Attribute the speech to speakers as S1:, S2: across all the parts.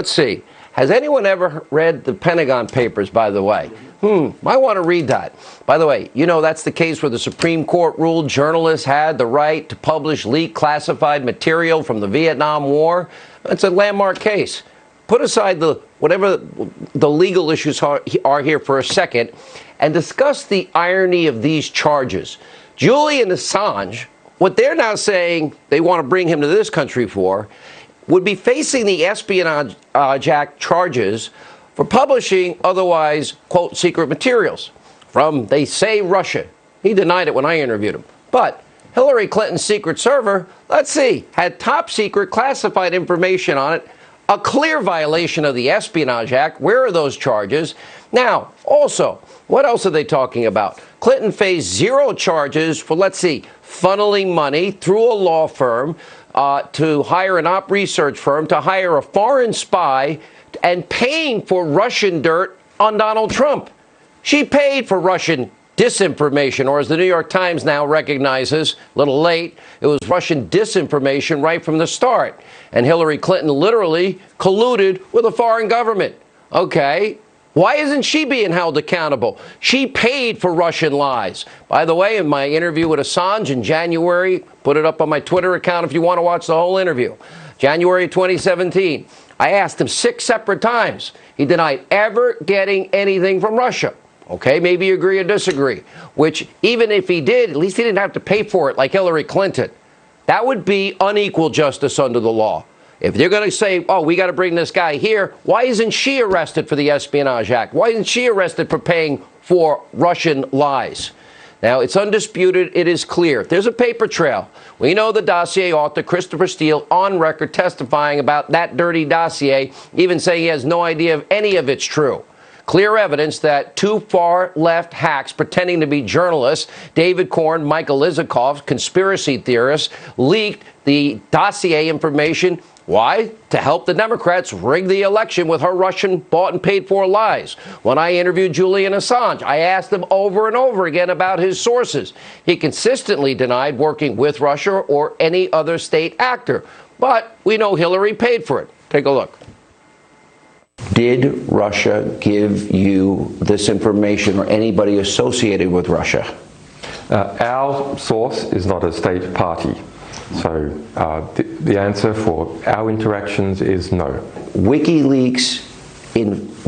S1: Let's see. Has anyone ever read the Pentagon Papers, by the way? Might want to read that. By the way, you know that's the case where the Supreme Court ruled journalists had the right to publish leaked classified material from the Vietnam War. It's a landmark case. Put aside whatever the legal issues are here for a second and discuss the irony of these charges. Julian Assange, what they're now saying they want to bring him to this country for, would be facing the Espionage Act charges for publishing otherwise, quote, secret materials from, they say, Russia. He denied it when I interviewed him. But Hillary Clinton's secret server, let's see, had top secret classified information on it, a clear violation of the Espionage Act. Where are those charges? Now, also, what else are they talking about? Clinton faced 0 charges for, let's see, funneling money through a law firm to hire an op research firm to hire a foreign spy and paying for Russian dirt on Donald Trump. She paid for Russian disinformation, or as the New York Times now recognizes, a little late, it was Russian disinformation right from the start. And Hillary Clinton literally colluded with a foreign government. Okay. Why isn't she being held accountable? She paid for Russian lies. By the way, in my interview with Assange in January, put it up on my Twitter account if you want to watch the whole interview, January 2017, I asked him 6 separate times. He denied ever getting anything from Russia. Okay, maybe you agree or disagree, which even if he did, at least he didn't have to pay for it like Hillary Clinton. That would be unequal justice under the law. If they're going to say, oh, we got to bring this guy here, why isn't she arrested for the Espionage Act? Why isn't she arrested for paying for Russian lies? Now, it's undisputed. It is clear. There's a paper trail. We know the dossier author, Christopher Steele, on record testifying about that dirty dossier, even saying he has no idea if any of it's true. Clear evidence that 2 far-left hacks pretending to be journalists, David Corn, Michael Isikoff, conspiracy theorists, leaked the dossier information. Why? To help the Democrats rig the election with her Russian bought and paid for lies. When I interviewed Julian Assange, I asked him over and over again about his sources. He consistently denied working with Russia or any other state actor. But we know Hillary paid for it. Take a look. Did Russia give you this information or anybody associated with Russia?
S2: Our source is not a state party. So the answer for our interactions is no.
S1: WikiLeaks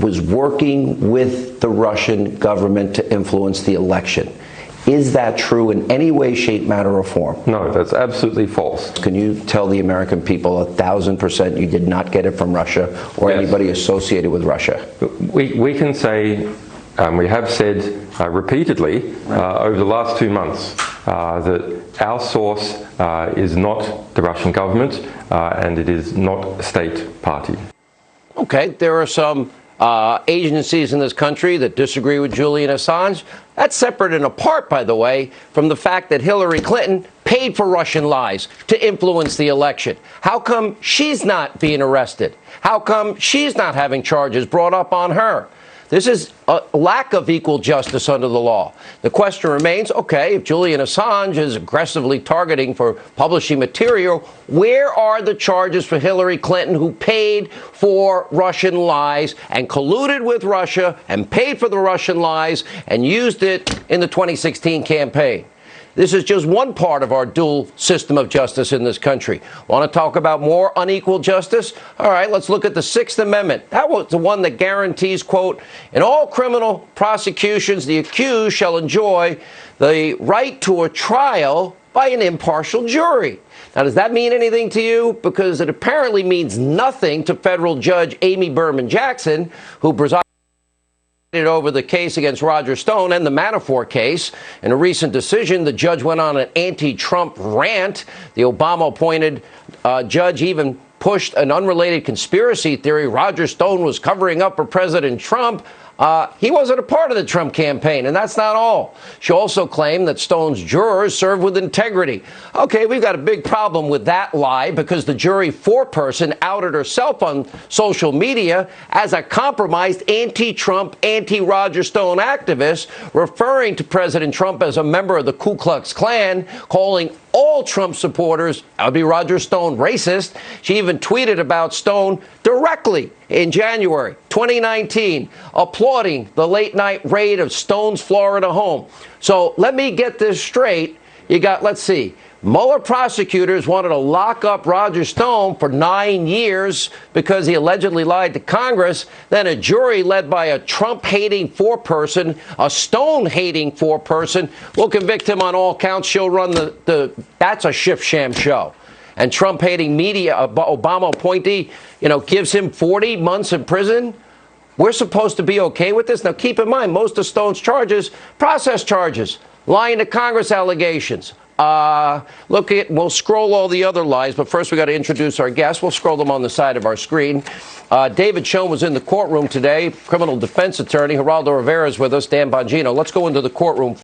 S1: was working with the Russian government to influence the election. Is that true in any way, shape, matter, or form?
S2: No, that's absolutely false.
S1: Can you tell the American people 1,000% you did not get it from Russia or anybody associated with Russia?
S2: We can say, we have said repeatedly over the last 2 months that our source is not the Russian government and it is not a state party.
S1: Okay, there are some agencies in this country that disagree with Julian Assange. That's separate and apart, by the way, from the fact that Hillary Clinton paid for Russian lies to influence the election. How come she's not being arrested? How come she's not having charges brought up on her? This is a lack of equal justice under the law. The question remains, okay, if Julian Assange is aggressively targeting for publishing material, where are the charges for Hillary Clinton, who paid for Russian lies and colluded with Russia and paid for the Russian lies and used it in the 2016 campaign? This is just one part of our dual system of justice in this country. Want to talk about more unequal justice? All right, let's look at the 6th Amendment. That was the one that guarantees, quote, in all criminal prosecutions, the accused shall enjoy the right to a trial by an impartial jury. Now, does that mean anything to you? Because it apparently means nothing to federal judge Amy Berman Jackson, who presided over the case against Roger Stone and the Manafort case. In a recent decision, the judge went on an anti-Trump rant. The Obama-appointed judge even pushed an unrelated conspiracy theory. Roger Stone was covering up for President Trump. He wasn't a part of the Trump campaign, and that's not all. She also claimed that Stone's jurors served with integrity. Okay, we've got a big problem with that lie because the jury foreperson outed herself on social media as a compromised anti-Trump, anti-Roger Stone activist, referring to President Trump as a member of the Ku Klux Klan, calling all Trump supporters, that would be Roger Stone, racist. She even tweeted about Stone directly in January 2019, applauding the late-night raid of Stone's Florida home. So let me get this straight. You got, let's see, Mueller prosecutors wanted to lock up Roger Stone for 9 years because he allegedly lied to Congress. Then a jury led by a Trump-hating four-person, a Stone-hating four-person, will convict him on all counts. She'll run that's a shift-sham show. And Trump-hating media, Obama appointee, gives him 40 months in prison. We're supposed to be okay with this? Now, keep in mind, most of Stone's charges, process charges, lying to Congress allegations. We'll scroll all the other lies, but first we got to introduce our guests. We'll scroll them on the side of our screen. David Schoen was in the courtroom today, criminal defense attorney. Geraldo Rivera is with us, Dan Bongino. Let's go into the courtroom.